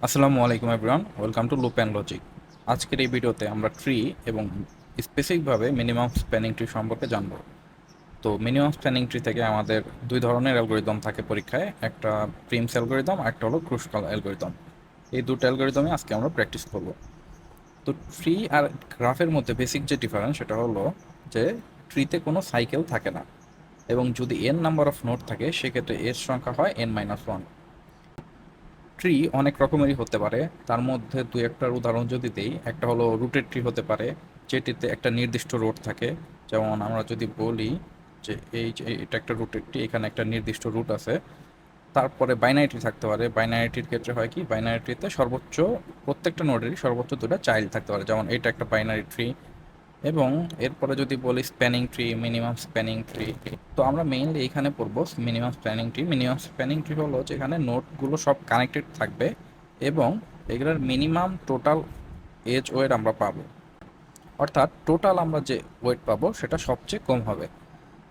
আসসালামু আলাইকুম everyone, welcome to loop and logic. আজকের এই ভিডিওতে আমরা ট্রি এবং স্পেসিফিকভাবে মিনিমাম স্প্যানিং ট্রি সম্পর্কে জানব। তো মিনিমাম স্প্যানিং ট্রি থেকে আমাদের দুই ধরনের অ্যালগোরিদম থাকে পরীক্ষায়, একটা প্রিমস অ্যালগোরিদম, একটা হলো ক্রুশকাল অ্যালগোরিদম। এই দুটো অ্যালগোরিদমে আজকে আমরা প্র্যাকটিস করব। তো ট্রি আর গ্রাফের মধ্যে বেসিক যে ডিফারেন্স সেটা হলো যে ট্রিতে কোনো সাইকেল থাকে না, এবং যদি এন নাম্বার অফ নোড থাকে সেক্ষেত্রে এর সংখ্যা হয় n-1। ট্রি অনেক রকমেরই হতে পারে, তার মধ্যে দু একটার উদাহরণ যদি দেই, একটা হলো রুটেড ট্রি হতে পারে, যেটিতে একটা নির্দিষ্ট রুট থাকে। যেমন আমরা যদি বলি যে এই যে এটা একটা রুটেড ট্রি, এখানে একটা নির্দিষ্ট রুট আছে। তারপরে বাইনারি ট্রি থাকতে পারে, বাইনারি ট্রির ক্ষেত্রে হয় কি, বাইনারি ট্রিতে সর্বোচ্চ প্রত্যেকটা নোডেরই সর্বোচ্চ দুটো চাইল্ড থাকতে পারে, যেমন এটা একটা বাইনারি ট্রি। এবং এরপরে যদি বলি spanning tree, minimum spanning tree, তো আমরা মেইনলি এখানে পড়বো minimum spanning tree. Minimum spanning tree হলো যেখানে নোটগুলো সব কানেক্টেড থাকবে এবং এগুলোর মিনিমাম টোটাল এজ ওয়েট আমরা পাবো, অর্থাৎ টোটাল আমরা যে ওয়েট পাবো সেটা সবচেয়ে কম হবে।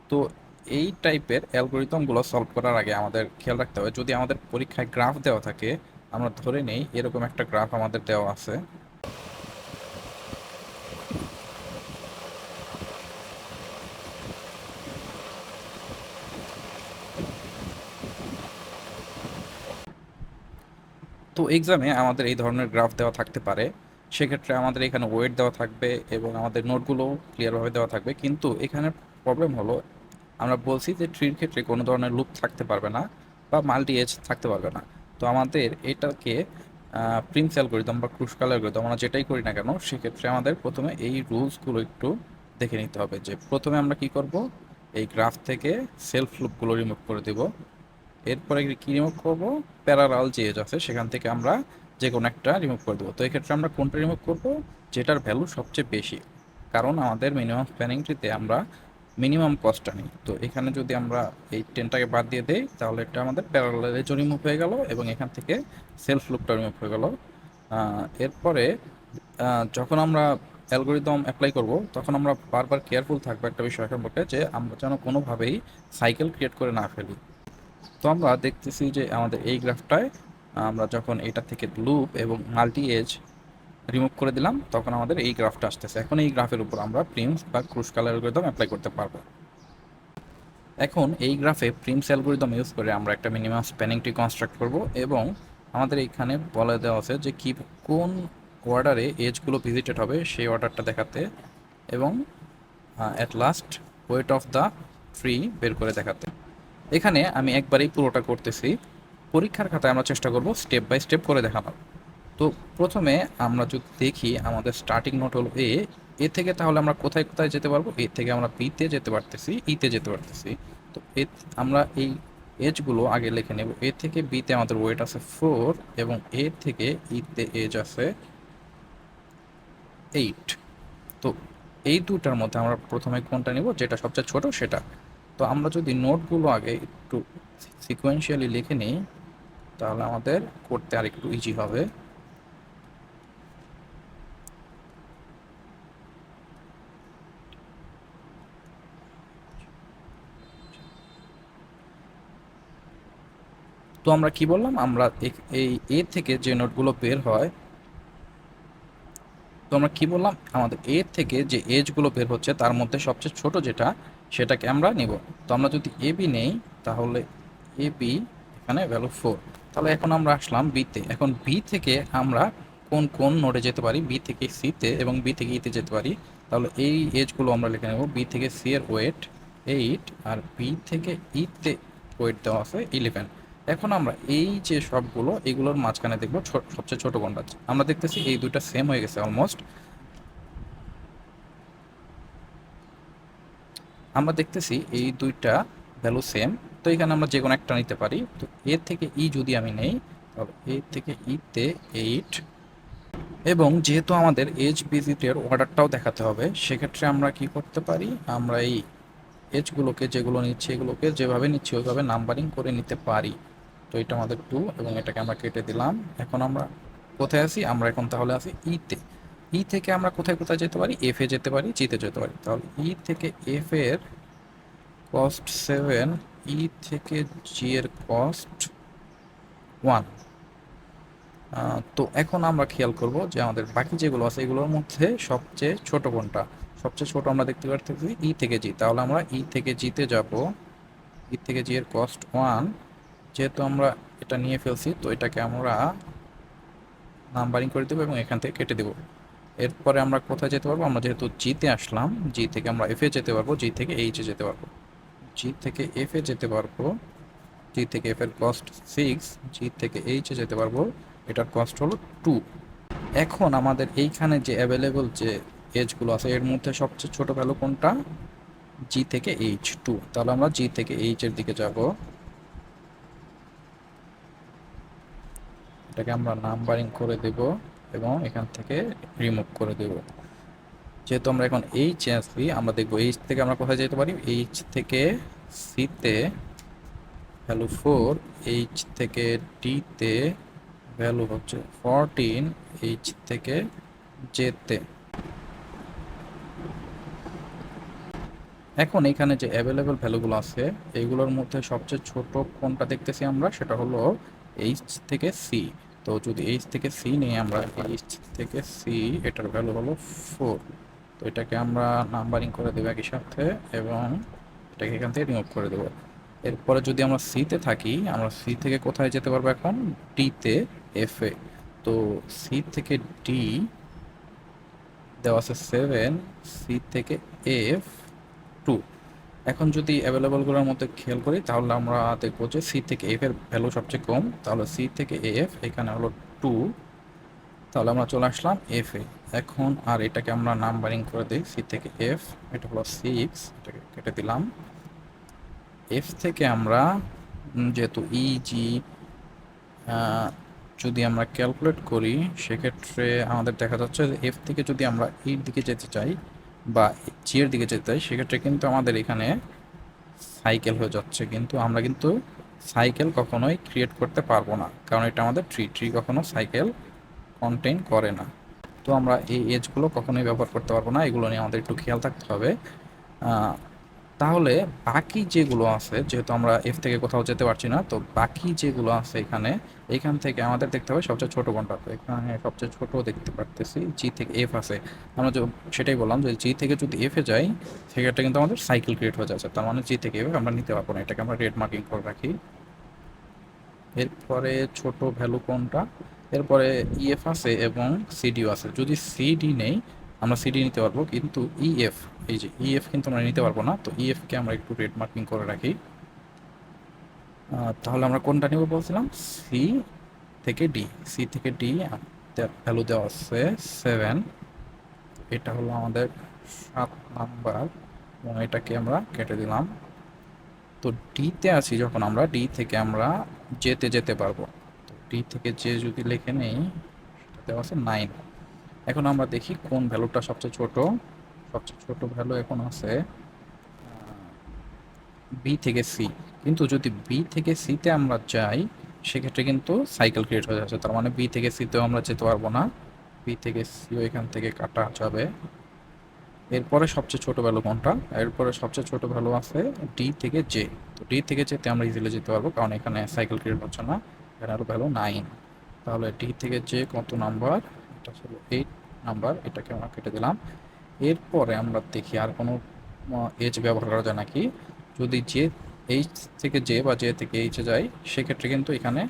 তো এই টাইপের অ্যালগোরিদমগুলো সলভ করার আগে আমাদের খেয়াল রাখতে হবে, যদি আমাদের পরীক্ষায় গ্রাফ দেওয়া থাকে, আমরা ধরে নেই এরকম একটা গ্রাফ আমাদের দেওয়া আছে। তো এক্সামে আমাদের এই ধরনের গ্রাফ দেওয়া থাকতে পারে, সেক্ষেত্রে আমাদের এখানে ওয়েট দেওয়া থাকবে এবং আমাদের নোটগুলো ক্লিয়ারভাবে দেওয়া থাকবে। কিন্তু এখানে প্রবলেম হলো, আমরা বলছি যে ট্রির ক্ষেত্রে কোনো ধরনের লুপ থাকতে পারবে না বা মাল্টি এজ থাকতে পারবে না। তো আমাদের এটাকে প্রিমস অ্যালগরিদম বা ক্রুশকাল অ্যালগরিদম আমরা যেটাই করি না কেন, সেক্ষেত্রে আমাদের প্রথমে এই রুলসগুলো একটু দেখে নিতে হবে। যে প্রথমে আমরা কি করব, এই গ্রাফ থেকে সেলফ লুপগুলো রিমুভ করে দেব। এরপরে কি রিমুভ করব, প্যারালাল যে এজ আছে সেখান থেকে আমরা যে কোনো একটা রিমুভ করে দেবো। তো এক্ষেত্রে আমরা কোনটা রিমুভ করব, যেটার ভ্যালু সবচেয়ে বেশি, কারণ আমাদের মিনিমাম স্প্যানিং ট্রিতে আমরা মিনিমাম কস্টটা নিই। তো এখানে যদি আমরা এই 10টাকে বাদ দিয়ে দেই, তাহলে এটা আমাদের প্যারালাল এজও রিমুভ হয়ে গেল এবং এখান থেকে সেলফ লুপটা রিমুভ হয়ে গেল। এরপরে যখন আমরা অ্যালগোরিদম অ্যাপ্লাই করব, তখন আমরা বারবার কেয়ারফুল থাকবো একটা বিষয় সম্পর্কে, যে আমরা যেন কোনোভাবেই সাইকেল ক্রিয়েট করে না ফেলি। তো আমরা দেখতেছি যে আমাদের এই গ্রাফটায় আমরা যখন এটা থেকে লুপ এবং মাল্টি এজ রিমুভ করে দিলাম, তখন আমাদের এই গ্রাফটা আসতেছে। এখন এই গ্রাফের উপর আমরা প্রিমস বা ক্রুশকাল অ্যালগরিদম অ্যাপ্লাই করতে পারবো। এখন এই গ্রাফে প্রিমস অ্যালগরিদম ইউজ করে আমরা একটা মিনিমাম স্প্যানিং ট্রি কনস্ট্রাক্ট করব, এবং আমাদের এখানে বলে দেওয়া আছে যে কি কোন অর্ডারে এজগুলো ভিজিটেড হবে সেই অর্ডারটা দেখাতে, এবং at last weight of the tree বের করে দেখাতে। এখানে আমি একবারেই পুরোটা করতেছি, পরীক্ষার খাতায় আমরা চেষ্টা করব স্টেপ বাই স্টেপ করে দেখানোর। তো প্রথমে আমরা যদি দেখি আমাদের স্টার্টিং নোট হলো এ, এ থেকে তাহলে আমরা কোথায় কোথায় যেতে পারবো, এ থেকে আমরা বিতে যেতে পারতেছি, ইতে যেতে পারতেছি। তো এ আমরা এই এজগুলো আগে লিখে নেব। এ থেকে বিতে আমাদের ওয়েট আছে 4, এবং এ থেকে ইতে এজ আছে 8। তো এই দুটার মধ্যে আমরা প্রথমে কোনটা নেব, যেটা সবচেয়ে ছোট সেটা। তো আমরা যদি নোটগুলো আগে একটু সিকোয়েন্সিয়ালি লিখে নিই, তাহলে আমাদের করতে আর একটু ইজি হবে। তো আমরা কি বললাম, আমরা এই এ থেকে যে নোটগুলো বের হয়, তো আমরা কি বললাম, আমাদের এ থেকে যে এজগুলো বের হচ্ছে তার মধ্যে সবচেয়ে ছোট যেটা, সেটাকে আমরা নিব। তো আমরা যদি এ বি নেই, তাহলে এ বি এখানে ভ্যালু 4। তাহলে এখন আমরা আসলাম বিতে। এখন বি থেকে আমরা কোন কোন নোডে যেতে পারি, বি থেকে সিতে এবং বি থেকে ইতে যেতে পারি। তাহলে এই এজগুলো আমরা লিখে নেব। বি থেকে সি এর ওয়েট 8, আর বি থেকে ইতে ওয়েট দেওয়া আছে 11। এখন আমরা এই যে সবগুলো, এগুলোর মাঝখানে দেখবো সবচেয়ে ছোট কোনটা। আমরা দেখতেছি এই দুইটা সেম হয়ে গেছে অলমোস্ট। আমরা দেখতেছি এই দুইটা ভ্যালু সেম। তো এখানে আমরা যে কোনো একটা নিতে পারি। তো এ থেকে ই যদি আমি নেই, তাহলে এ থেকে ইতে 8, এবং যেহেতু আমাদের এজ ভিজিটের অর্ডারটাও দেখাতে হবে, সেক্ষেত্রে আমরা কি করতে পারি, আমরা এই এজগুলোকে যেগুলো নিচ্ছি এগুলোকে যেভাবে নিচ্ছি ওইভাবে নাম্বারিং করে নিতে পারি। তো এটা আমাদের 2, এবং এটাকে আমরা কেটে দিলাম। এখন আমরা কোথায় আছি, আমরা এখন তাহলে আছি ইতে। ই থেকে আমরা কোথায় কোথায় যেতে পারি, এফ এ যেতে পারি, জিতে যেতে পারি। তাহলে ই থেকে এফ এর কস্ট 7, ই থেকে জি এর কস্ট 1। তো এখন আমরা খেয়াল করব যে আমাদের বাকি যেগুলো আছে এগুলোর মধ্যে সবচেয়ে ছোট কোনটা। সবচেয়ে ছোট আমরা দেখতে পারতেছি ই থেকে জি, তাহলে আমরা ই থেকে জিতে যাব। ই থেকে জি এর কস্ট 1, যেহেতু আমরা এটা নিয়ে ফেলছি তো এটাকে আমরা নাম্বারিং করে দেবো এবং এখান থেকে কেটে দেবো। এরপরে আমরা কোথায় যেতে পারবো, আমরা যেহেতু জিতে আসলাম, জি থেকে আমরা এফ এ যেতে পারবো, জি থেকে এইচ এ যেতে পারবো, জি থেকে এফ এ যেতে পারবো, জি থেকে এফ এর কস্ট 6, জি থেকে এইচ এ যেতে পারবো, এটার কস্ট হলো 2। এখন আমাদের এইখানে যে অ্যাভেলেবল যে এজগুলো আছে এর মধ্যে সবচেয়ে ছোট ভ্যালু কোনটা, জি থেকে এইচ 2, তাহলে আমরা জি থেকে এইচ এর দিকে যাব, এটাকে আমরা নাম্বারিং করে দেব এবং এখান থেকে রিমুভ করে দেব। যেহেতু আমরা এখন এইচ এ আসি, আমরা দেখবো এইচ থেকে আমরা কোথায় যেতে পারি, এইচ থেকে সিতে ভ্যালু 4, এইচ থেকে ডিতে ভ্যালু হচ্ছে 14, এইচ থেকে জেতে। এখন এখানে যে অ্যাভেলেবল ভ্যালুগুলো আছে এইগুলোর মধ্যে সবচেয়ে ছোট কোনটা দেখতেছি আমরা, সেটা হলো এইচ থেকে সি। তো যদি এইচ থেকে সি নিয়ে আমরা, এইচ থেকে সি এটার ভ্যালু হলো 4, তো এটাকে আমরা নাম্বারিং করে দেবো একই সাথে এবং এটাকে এখান থেকে রিমুভ করে দেবো। এরপরে যদি আমরা সিতে থাকি, আমরা সি থেকে কোথায় যেতে পারবো এখন, ডিতে এফ এ। তো সি থেকে ডি দেওয়া আছে 7, সি থেকে এফ 2। এখন যদি অ্যাভেলেবলগুলোর মধ্যে খেয়াল করি তাহলে আমরা দেখবো যে সি থেকে এফ এর ভ্যালু সবচেয়ে কম, তাহলে সি থেকে এফ এখানে হলো 2, তাহলে আমরা চলে আসলাম এফ এ। এখন আর এটাকে আমরা নাম্বারিং করে দিই, সি থেকে এফ এটা হলো 6, এটাকে কেটে দিলাম। এফ থেকে আমরা যেহেতু ইজি যদি আমরা ক্যালকুলেট করি সেক্ষেত্রে আমাদের দেখা যাচ্ছে যে এফ থেকে যদি আমরা ইর দিকে যেতে চাই বা জি এর দিকে যেতে চাই সেক্ষেত্রে কিন্তু আমাদের এখানে সাইকেল হয়ে যাচ্ছে, কিন্তু আমরা কিন্তু সাইকেল কখনোই ক্রিয়েট করতে পারবো না, কারণ এটা আমাদের ট্রি, ট্রি কখনো সাইকেল কন্টেইন করে না। তো আমরা এই এজগুলো কখনোই ব্যবহার করতে পারবো না, এগুলো নিয়ে আমাদের একটু খেয়াল থাকতে হবে। তাহলে বাকি যেগুলো আছে, যেহেতু আমরা এফ থেকে কোথাও যেতে পারছি না, তো বাকি যেগুলো আছে এখানে, এখান থেকে আমাদের দেখতে হবে সবচেয়ে ছোট কোনটা। তো এখানে সবচেয়ে ছোট দেখতে পারতেছি জি থেকে এফ আছে। আমরা সেটাই বললাম যে জি থেকে যদি এফ এ যাই সেক্ষেত্রে কিন্তু আমাদের সাইকেল ক্রিয়েট হয়ে যাচ্ছে, তার মানে জি থেকে এফ আমরা নিতে পারবো না, এটাকে আমরা রেড মার্কিং করে রাখি। এরপরে ছোট ভ্যালু কোনটা, এরপরে ইএফ আছে এবং সিডিও আছে। যদি সিডি নেই আমরা সিডি নিতে পারবো, কিন্তু ইএফ, এই যে ইএফ কিন্তু আমরা নিতে পারবো না, তো ইএফকে আমরা একটু রেড মার্কিং করে রাখি। তাহলে আমরা কোনটা নেব বলছিলাম, সি থেকে ডি, সি থেকে ডি ভ্যালু দেওয়া আছে 7, এটা হলো আমাদের 7 নাম্বার এবং এটাকে আমরা কেটে দিলাম। তো ডিতে আছি যখন আমরা, ডি থেকে আমরা জেতে যেতে পারবো, তো ডি থেকে জে যদি লিখে নেই সেটা দেওয়া আছে 9। এখন আমরা দেখি কোন ভ্যালুটা সবচেয়ে ছোট। সবচেয়ে ছোট ভ্যালু এখন আছে বি থেকে সি, কিন্তু যদি বি থেকে সিতে আমরা যাই সেক্ষেত্রে কিন্তু সাইকেল ক্রিয়েট হয়ে যাচ্ছে, তার মানে বি থেকে সিতেও আমরা যেতে পারবো না, বি থেকে সিও এখান থেকে কাটা যাবে। এরপরে সবচেয়ে ছোট ভ্যালু কোনটা, এরপরে সবচেয়ে ছোট ভ্যালু আছে ডি থেকে জে। তো ডি থেকে জেতে আমরা ইজিলি যেতে পারবো কারণ এখানে সাইকেল ক্রিয়েট হচ্ছে না, এখানে হলো ভ্যালু 9। তাহলে ডি থেকে জে কত নাম্বার, এটা ছিল 8 নাম্বার, এটাকে আমরা কেটে দিলাম। এরপরে আমরা দেখি আর কোনো এজ ব্যবহার করা যায় নাকি। যদি জে এইচ থেকে জে বা জে থেকে এইচে যাই সেক্ষেত্রে কিন্তু এখানে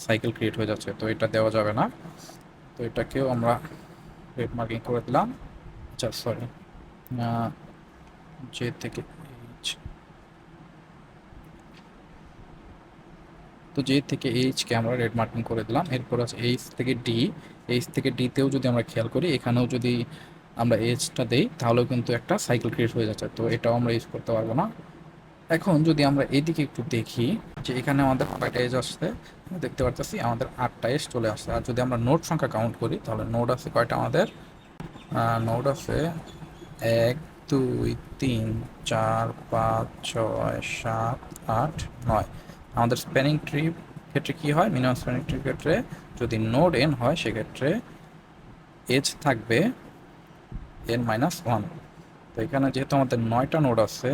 সাইকেল ক্রিয়েট হয়ে যাচ্ছে, তো এটা দেওয়া যাবে না, তো এটাকেও আমরা রেড মার্কিং করে দিলাম। আচ্ছা সরি, জে থেকে এইচ, তো জে থেকে এইচকে আমরা রেড মার্কিং করে দিলাম। এরপর আছে এইচ থেকে ডি, এইচ থেকে ডিতেও যদি আমরা খেয়াল করি এখানেও যদি আমরা এইচটা দেই তাহলেও কিন্তু একটা সাইকেল ক্রিয়েট হয়ে যাচ্ছে, তো এটাও আমরা ইউজ করতে পারবো না। এখন যদি আমরা এদিকে একটু দেখি যে এখানে আমাদের কয়টা এজ আসছে, দেখতে পারতেছি আমাদের 8টা এজ চলে আসছে। আর যদি আমরা নোড সংখ্যা কাউন্ট করি তাহলে নোড আছে কয়টা আমাদের, নোড আছে 1 2 3 4 5 6 7 8 9। আমাদের স্প্যানিং ট্রি ক্ষেত্রে কি হয়, মিনিমাম স্প্যানিং ট্রির ক্ষেত্রে যদি নোড এন হয় সেক্ষেত্রে এজ থাকবে n-1। তো এখানে যেহেতু আমাদের 9টা নোড আছে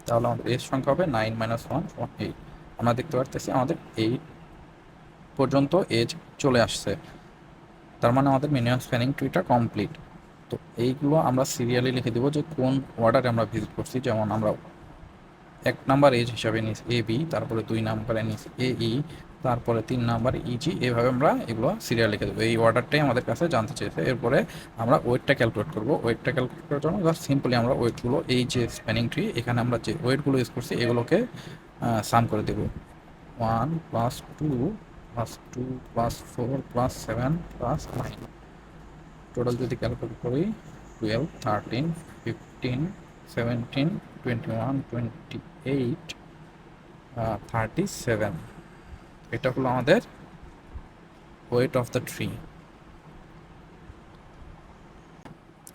তাহলে আমাদের এজ সংখ্যা হবে 9 - 1 = 8। আমরা দেখতে পারতেছি আমাদের 8 পর্যন্ত এজ চলে আসছে, তার মানে আমাদের মিনিমাম স্প্যানিং ট্রিটা কমপ্লিট। তো এইগুলো আমরা সিরিয়ালি লিখে দেবো যে কোন অর্ডারে আমরা ভিজিট করছি। যেমন আমরা 1 নাম্বার এজ হিসাবে নিচ্ছি এ বি, তারপরে 2 নাম্বারে নিচ্ছি এ ই, তারপরে 3 নাম্বার ইজি, এইভাবে আমরা এগুলো সিরিয়াল লিখে দেবো। এই অর্ডারটাই আমাদের কাছে জানতে চেয়েছে। এরপরে আমরা ওয়েটটা ক্যালকুলেট করবো। ওয়েটটা ক্যালকুলেট করার জন্য জাস্ট সিম্পলি আমরা ওয়েটগুলো, এই যে স্প্যানিং ট্রি, এখানে আমরা যে ওয়েটগুলো ইউজ করছি এগুলোকে সাম করে দেবো। 1+2+2+4+7+9, টোটাল যদি ক্যালকুলেট করি 12, 13, 15, 17, 21, 28, 37, এটা হলো আমাদের ওয়েট অফ দ্য ট্রি।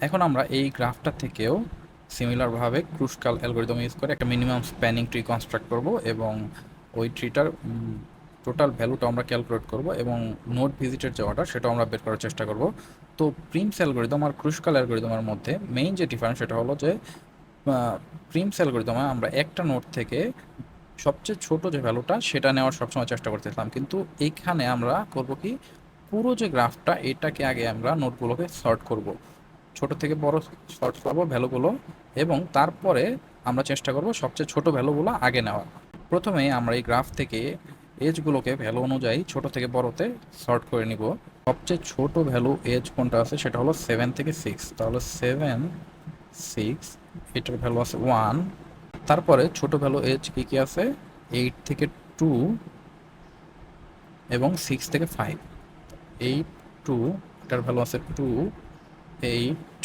এখন আমরা এই গ্রাফটা থেকেও সিমিলারভাবে ক্রুশকাল অ্যালগরিদম ইউজ করে একটা মিনিমাম স্প্যানিং ট্রি কনস্ট্রাক্ট করব এবং ওই ট্রিটার টোটাল ভ্যালুটা আমরা ক্যালকুলেট করব এবং নোট ভিজিটের যে অর্ডার সেটাও আমরা বের করার চেষ্টা করব। তো প্রিমস অ্যালগরিদম আর ক্রুশকাল অ্যালগরিদমের মধ্যে মেইন যে ডিফারেন্স সেটা হলো যে প্রিমস অ্যালগরিদমে আমরা একটা নোট থেকে সবচেয়ে ছোট যে ভ্যালুটা সেটা নেওয়ার সবসময় চেষ্টা করতেছিলাম, কিন্তু এইখানে আমরা করব কি, পুরো যে গ্রাফটা এটাকে আগে আমরা নোটগুলোকে সর্ট করব, ছোট থেকে বড় সর্ট করবো ভ্যালুগুলো, এবং তারপরে আমরা চেষ্টা করব সবচেয়ে ছোট ভ্যালুগুলো আগে নেওয়ার। প্রথমে আমরা এই গ্রাফ থেকে এজগুলোকে ভ্যালু অনুযায়ী ছোট থেকে বড়তে সর্ট করে নিব। সবচেয়ে ছোট ভ্যালু এজ কোনটা আছে সেটা হলো 7 থেকে 6, তাহলে 7, 6, এটার ভ্যালু আছে 1। তারপরে ছোট ভ্যালু এজ কি কি আছে, 8 থেকে 2 এবং 6 থেকে 5। 8, 2, এটার ভ্যালু আছে 2, 8,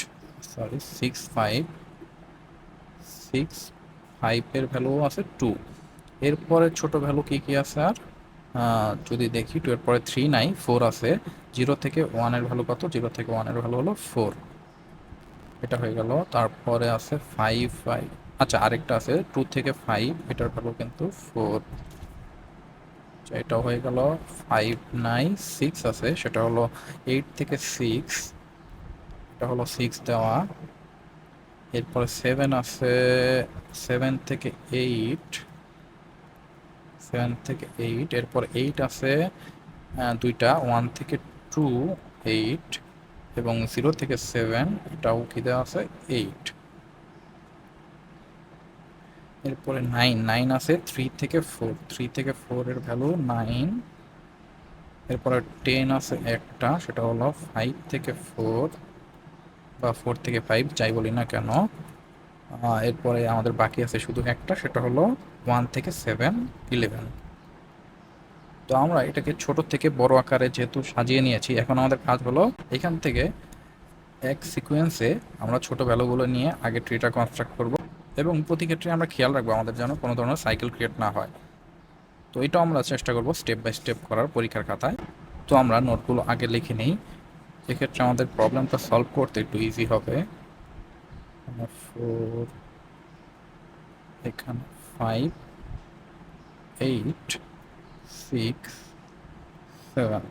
সরি 6, 5, 6, 5 এর ভ্যালু আছে 2। এরপরে ছোট ভ্যালু কি কি আছে আর যদি দেখি 2 এর পরে 3 নাই, 4 আছে। 0 থেকে 1 এর ভ্যালু কত, 0 থেকে 1 এর ভ্যালু হলো 4, এটা হয়ে গেল। তারপরে আছে 5, আচ্ছা আরেকটা আছে 2 থেকে 5, এটার ভ্যালু কিন্তু 4, এটাও হয়ে গেল। 5 নাই, 6 আছে, সেটা হলো 8 থেকে 6, এটা হলো 6 দেওয়া। এরপরে 7 আছে, 7 থেকে 8, 7 থেকে 8, এরপর 8 আছে দুইটা, 1 থেকে 2, 8, এবং 0 থেকে 7, এটাও কি দেওয়া আছে 8। এরপরে 9 আছে 3 থেকে 4, 3 থেকে 4 এর ভ্যালু 9। এরপরে 10 আছে একটা, সেটা হলো 5 থেকে 4 বা 4 থেকে 5, যাই বলি না কেন। এরপরে আমাদের বাকি আছে শুধু একটা, সেটা হলো 1 থেকে 7, 11। তো আমরা এটাকে ছোট থেকে বড় আকারে যেহেতু সাজিয়ে নিয়েছি, এখন আমাদের কাজ হলো এখান থেকে এক সিকোয়েন্সে আমরা ছোট ভ্যালুগুলো নিয়ে আগে ট্রিটা কনস্ট্রাক্ট করব, এবং প্রতি ক্ষেত্রে আমরা খেয়াল রাখবো আমাদের যেন কোনো ধরনের সাইকেল ক্রিয়েট না হয়। তো এটাও আমরা চেষ্টা করব স্টেপ বাই স্টেপ করার পরীক্ষার খাতায়। তো আমরা নোটগুলো আগে লিখে নিই, এক্ষেত্রে আমাদের প্রবলেমটা সলভ করতে একটু ইজি হবে। 4, এখানে 5, 8, 6, 7।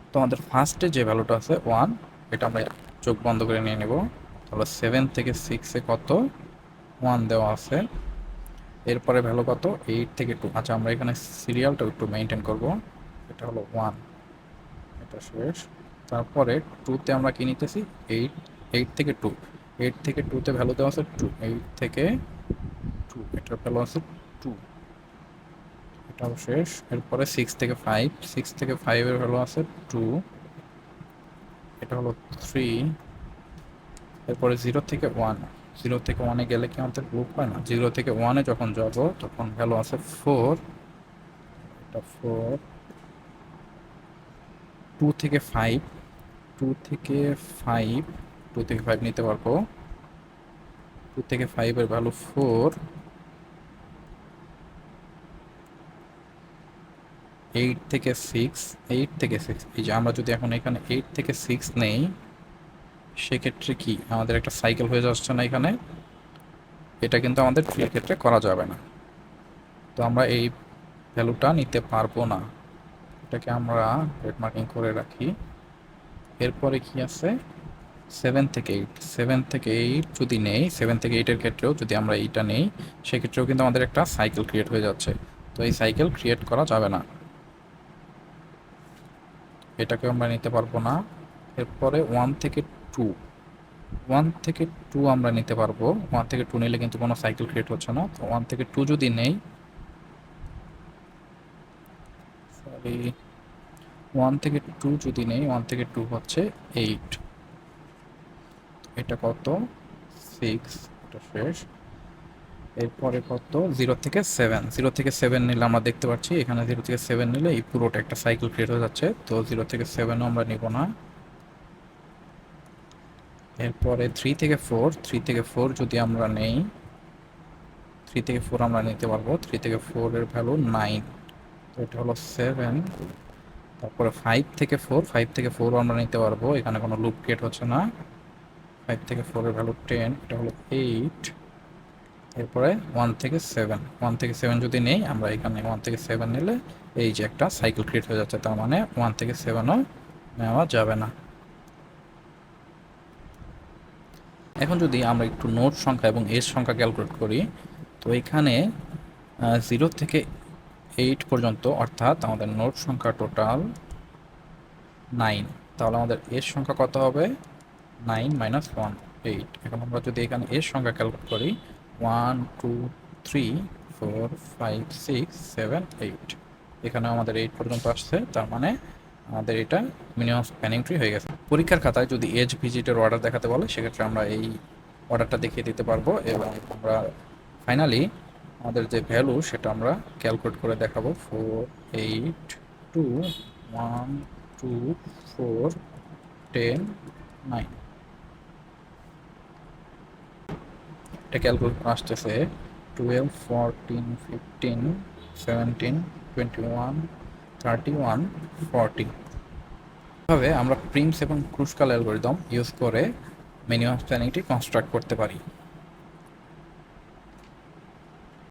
তো আমাদের ফার্স্টে যে ভ্যালুটা আছে 1, এটা আমরা চোখ বন্ধ করে নিয়ে নেব। তাহলে 7 থেকে 6-এ কত, 1 দেওয়া আছে। এরপরে ভ্যালু কত, 8 থেকে 2। আচ্ছা আমরা এখানে সিরিয়ালটা একটু মেনটেন করব, এটা হলো 1, এটা শেষ। তারপরে 2-তে আমরা কি নিতেছি, 8, 8 থেকে 2, 8 থেকে 2-তে ভ্যালু দেওয়া আছে 2, 8 থেকে 2, এটার ভ্যালু আছে 2, এটাও শেষ। এরপরে 6 থেকে 5, 6 থেকে 5 এর ভ্যালু আছে 2, এটা হলো 3। এরপরে 0 থেকে 1, 0 থেকে 1-এ গেলে কি আমাদের লুপ হয় না, 0 থেকে 1-এ যখন যাব তখন ভ্যালু আছে 4, এটা 4। 2 থেকে 5, 2 থেকে 5, 2 থেকে 5 নিতে পারবো। 2 থেকে 5-এর ভ্যালু 4, 8 থেকে 6, 8 থেকে 6। এই যে আমরা যদি এখন এখানে 8 থেকে 6 নেই, সেক্ষেত্রে কি আমাদের একটা সাইকেল হয়ে যাচ্ছে না এখানে, এটা কিন্তু আমাদের ট্রির ক্ষেত্রে করা যাবে না। তো আমরা এই ভ্যালুটা নিতে পারবো না, এটাকে আমরা রেড মার্কিং করে রাখি। এরপরে কি আছে, 7 থেকে 8, 7 থেকে 8 যদি নেই, 7 থেকে 8-এর ক্ষেত্রেও যদি আমরা এইটা নেই, সেক্ষেত্রেও কিন্তু আমাদের একটা সাইকেল ক্রিয়েট হয়ে যাচ্ছে। তো এই সাইকেল ক্রিয়েট করা যাবে না। এটাকে আমরা নিতে পারবো না। এরপরে 1 থেকে 2, 1 থেকে 2 আমরা নিতে পারবো। 1 থেকে 2 নিলে কিন্তু কোনো সাইকেল ক্রিয়েট হচ্ছে না। তো 1 থেকে 2 যদি নেই, সরি, 1 থেকে 2 যদি নেই, 1 থেকে 2 হচ্ছে 8, এটা কত 6, এটা শেষ। এরপরে কত 0 থেকে 7, 0 থেকে 7 নিলে আমরা দেখতে পাচ্ছি এখানে 0 থেকে 7 নিলে এই পুরোটা একটা সাইকেল ক্রিয়েট হয়ে যাচ্ছে, তো 0 থেকে 7ও আমরা নিব না। এরপরে 3 থেকে 4, 3 থেকে 4 যদি আমরা নেই, 3 থেকে 4 আমরা নিতে পারবো। 3 থেকে 4 এর ভ্যালু 9, তো এটা হলো 7। তারপরে 5 থেকে 4, 5 থেকে 4 আমরা নিতে পারবো, এখানে কোনো লুপ ক্রিয়েট হচ্ছে না। 5 থেকে 4 এর ভ্যালু 10, এটা হলো 8। এরপরে 1 থেকে 7, 1 থেকে 7 যদি নেই আমরা, এখানে 1 থেকে 7 নিলে এই যে একটা সাইকেল ক্রিয়েট হয়ে যাচ্ছে, তার মানে 1 থেকে 7ও নেওয়া যাবে না। এখন যদি আমরা একটু নোড সংখ্যা এবং এজ সংখ্যা ক্যালকুলেট করি, তো এখানে 0 থেকে 8 পর্যন্ত, অর্থাৎ আমাদের নোড সংখ্যা টোটাল 9, তাহলে আমাদের এজ সংখ্যা কত হবে? 9 - 1, 8। এখন আমরা যদি এখানে এর সংখ্যা ক্যালকুলেট করি, 1 2 3 4 5 6 7 8, এখানে আমাদের 8 পর্যন্ত আসছে, তার মানে আমাদের এটা মিনিমাম স্প্যানিং ট্রি হয়ে গেছে। পরীক্ষার খাতায় যদি এজ ভিজিটের অর্ডার দেখাতে বলে, সেক্ষেত্রে আমরা এই অর্ডারটা দেখিয়ে দিতে পারবো এবং আমরা ফাইনালি আমাদের যে ভ্যালু সেটা আমরা ক্যালকুলেট করে দেখাবো। 4 8 2 1 2 4 10 9, এটা ক্যালকুলেট আসতেছে 12 14 15 17 21 31 40। এভাবে আমরা প্রিমস এবং ক্রুশকাল অ্যালগরিদম ইউজ করে মিনিমাম স্প্যানিংটি কনস্ট্রাক্ট করতে পারি।